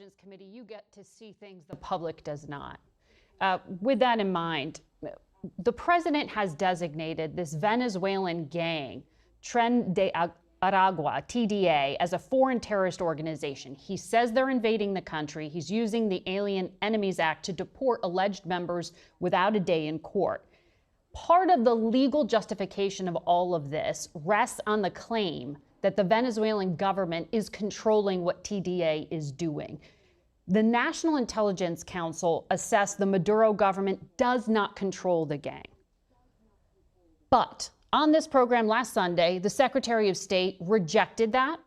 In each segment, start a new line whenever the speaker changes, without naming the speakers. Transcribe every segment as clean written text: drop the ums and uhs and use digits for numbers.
Intelligence Committee, you get to see things the public does not. With that in mind, the president has designated this Venezuelan gang, Tren de Aragua, TDA, as a foreign terrorist organization. He says they're invading the country. He's using the Alien Enemies Act to deport alleged members without a day in court. Part of the legal justification of all of this rests on the claim that the Venezuelan government is controlling what TDA is doing. The National Intelligence Council assessed the Maduro government does not control the gang. But on this program last Sunday, the Secretary of State rejected that.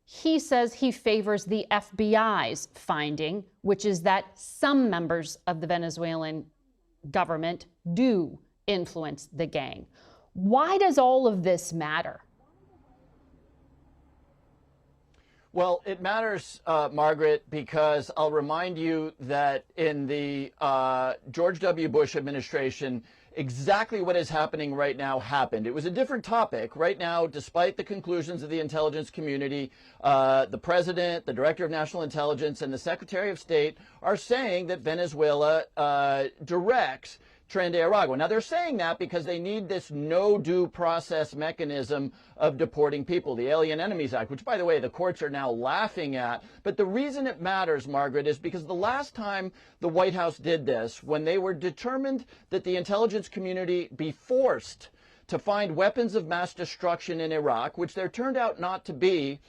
He says he favors the FBI's finding, which is that some members of the Venezuelan government do influence the gang. Why does all of this matter?
Well, it matters, Margaret, because I'll remind you that in the George W. Bush administration, exactly what is happening right now happened. It was a different topic. Right now, despite the conclusions of the intelligence community, the president, the director of national intelligence, and the secretary of state are saying that Venezuela directs Tren de Aragua. Now, they're saying that because they need this no due process mechanism of deporting people, the Alien Enemies Act, which, by the way, the courts are now laughing at. But the reason it matters, Margaret, is because the last time the White House did this, when they were determined that the intelligence community be forced to find weapons of mass destruction in Iraq, which there turned out not to be,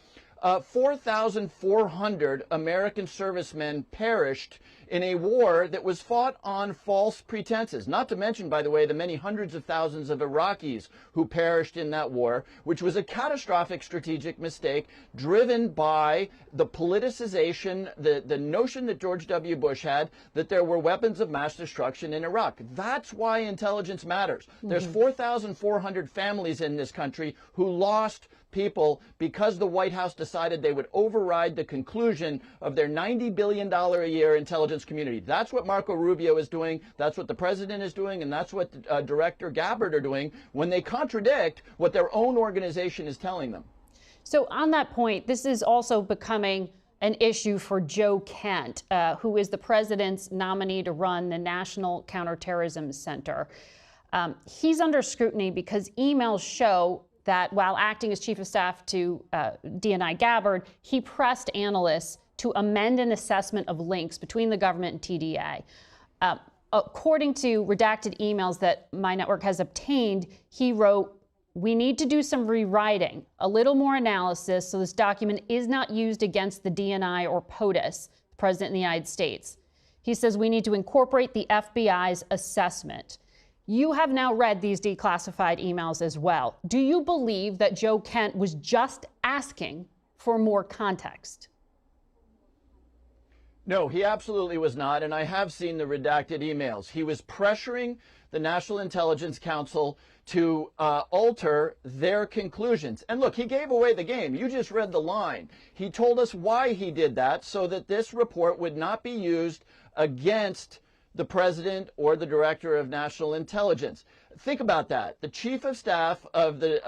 4,400 American servicemen perished in a war that was fought on false pretenses. Not to mention, by the way, the many hundreds of thousands of Iraqis who perished in that war, which was a catastrophic strategic mistake driven by the politicization, the notion that George W. Bush had that there were weapons of mass destruction in Iraq. That's why intelligence matters. There's 4,400 families in this country who lost people because the White House decided they would override the conclusion of their $90 billion a year intelligence community. That's what Marco Rubio is doing. That's what the president is doing. And that's what Director Gabbard are doing when they contradict what their own organization is telling them.
So on that point, this is also becoming an issue for Joe Kent, who is the president's nominee to run the National Counterterrorism Center. He's under scrutiny because emails show that while acting as chief of staff to DNI Gabbard, he pressed analysts to amend an assessment of links between the government and TDA. According to redacted emails that my network has obtained, he wrote, "We need to do some rewriting, a little more analysis, so this document is not used against the DNI or POTUS, the President of the United States." He says we need to incorporate the FBI's assessment. You have now read these declassified emails as well. Do you believe that Joe Kent was just asking for more context?
No, he absolutely was not, and I have seen the redacted emails. He was pressuring the National Intelligence Council to alter their conclusions. And look, he gave away the game. You just read the line. He told us why he did that, so that this report would not be used against the president or the director of national intelligence. Think about that. The chief of staff of the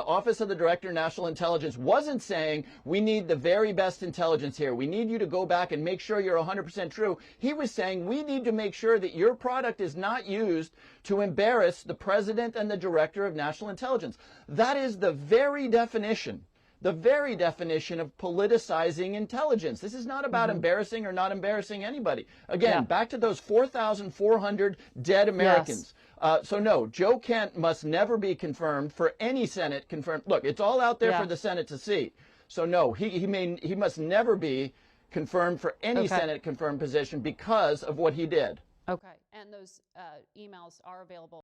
Office of the Director of National Intelligence wasn't saying, we need the very best intelligence here. We need you to go back and make sure you're 100% true. He was saying, we need to make sure that your product is not used to embarrass the president and the director of national intelligence. That is the very definition of politicizing intelligence. This is not about embarrassing or not embarrassing anybody. Again, back to those 4,400 dead Americans. Yes. So no, Joe Kent must never be confirmed for any Senate confirmed. Look, it's all out there for the Senate to see. So no, he must never be confirmed for any Senate confirmed position because of what he did.
Okay, and those emails are available.